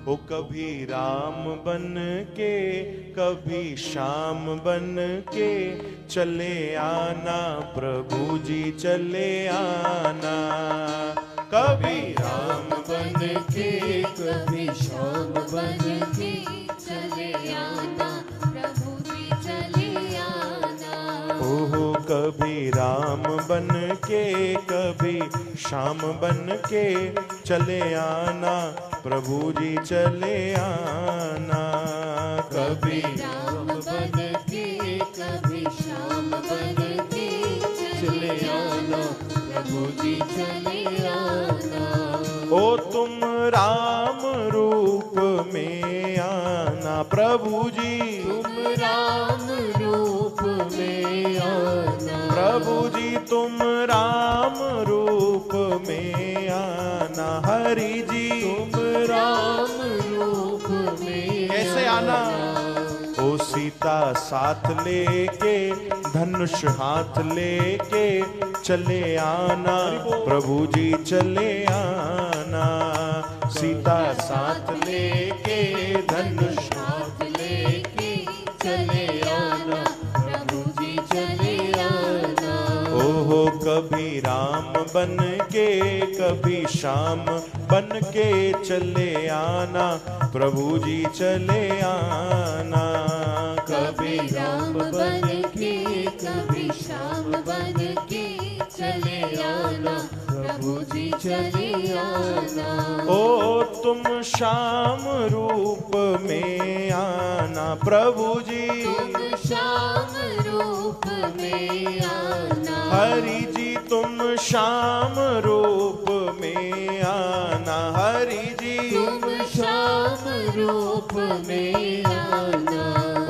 वो कभी राम बन के कभी श्याम बन के चले आना प्रभु जी चले आना। कभी राम बन के कभी श्याम बन के चले आना प्रभु जी चले आना। ओहो कभी राम बन के कभी श्याम बन के चले आना प्रभु जी चले आना। कभी राम बन के कभी श्याम बन के चले आना प्रभु जी चले आना। ओ तुम राम रूप में आना प्रभु जी, तुम राम रूप में आना प्रभु जी तुम राम रूप में आना। हरि जी तुम राम रूप में कैसे आना? ओ सीता साथ लेके धनुष हाथ लेके चले आना प्रभु जी चले आना। सीता साथ लेके धनुष हाथ लेके चले आना प्रभु जी चले आना। ओहो कभी राम बन के कभी श्याम बन के चले आना प्रभु जी चले आना। कभी राम बन के कभी श्याम बन के चले आना प्रभु जी चले आना। ओ तुम श्याम रूप में आना प्रभु जी, तुम श्याम रूप में आना। हरि जी तुम श्याम रूप में आना। हरि जी तुम श्याम रूप में आना।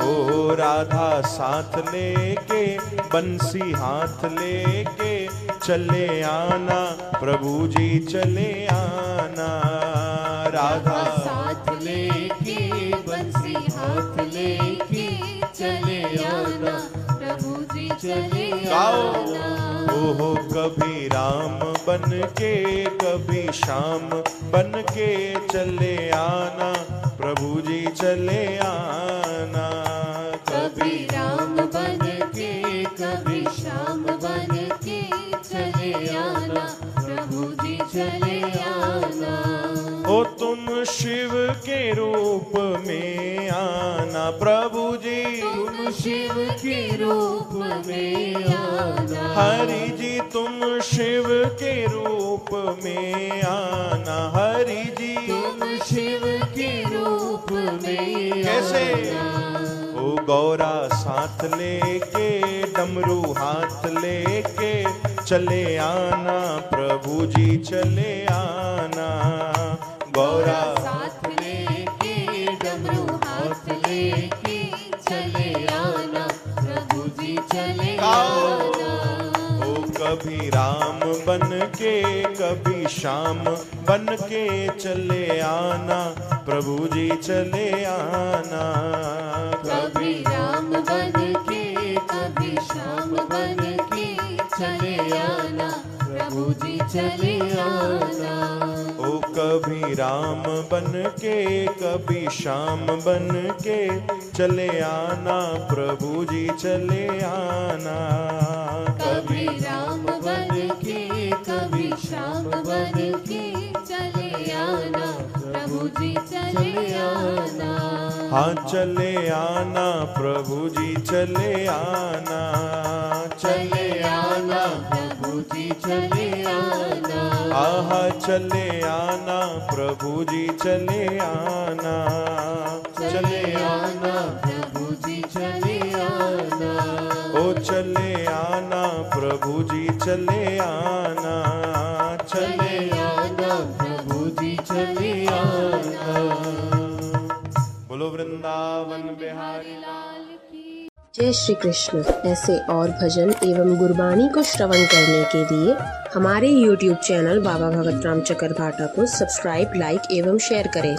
ओ राधा साथ लेके बंसी हाथ लेके चले आना प्रभु जी चले आना। राधा साथ लेके बंसी हाथ लेके चले आना प्रभु जी चले आना। ओहो कभी राम बन के कभी श्याम बन के चले आना प्रभु जी चले आना। कभी राम बन के कभी श्याम बन के चले आना प्रभु जी चले आना। ओ तुम शिव के रूप में आना प्रभु जी, तुम शिव के रूप में आना। हरि जी तुम शिव के रूप में आना। हरि जी तुम शिव के रूप में कैसे? आना। ओ गौरा साथ लेके डमरू हाथ लेके चले आना प्रभु जी चले आना। गौरा साथ लेके डमरू हाथ लेके चले आना प्रभु जी चले आना। ओ कभी राम बन के कभी श्याम बन के चले आना प्रभु जी चले आना। कभी राम बन के कभी श्याम बन के चले आना प्रभु जी चले आना। ओ कभी राम बन के कभी श्याम बन के चले आना प्रभु जी चले आना। कभी राम बन के कभी श्याम बन के चले आना प्रभु जी चले आना। हाँ चले आना प्रभु जी चले आना। चले आना प्रभु जी चले आना। आहा चले आना प्रभु जी चले आना। चले आना प्रभु जी चले आना। ओ चले आना प्रभु जी चले आना। चले आना प्रभु जी चले आना। बोलो वृंदावन बिहारी लाल की जय श्री कृष्ण। ऐसे और भजन एवं गुरबाणी को श्रवण करने के लिए हमारे YouTube चैनल बाबा भगत राम चकरभाटा को सब्सक्राइब, लाइक एवं शेयर करें।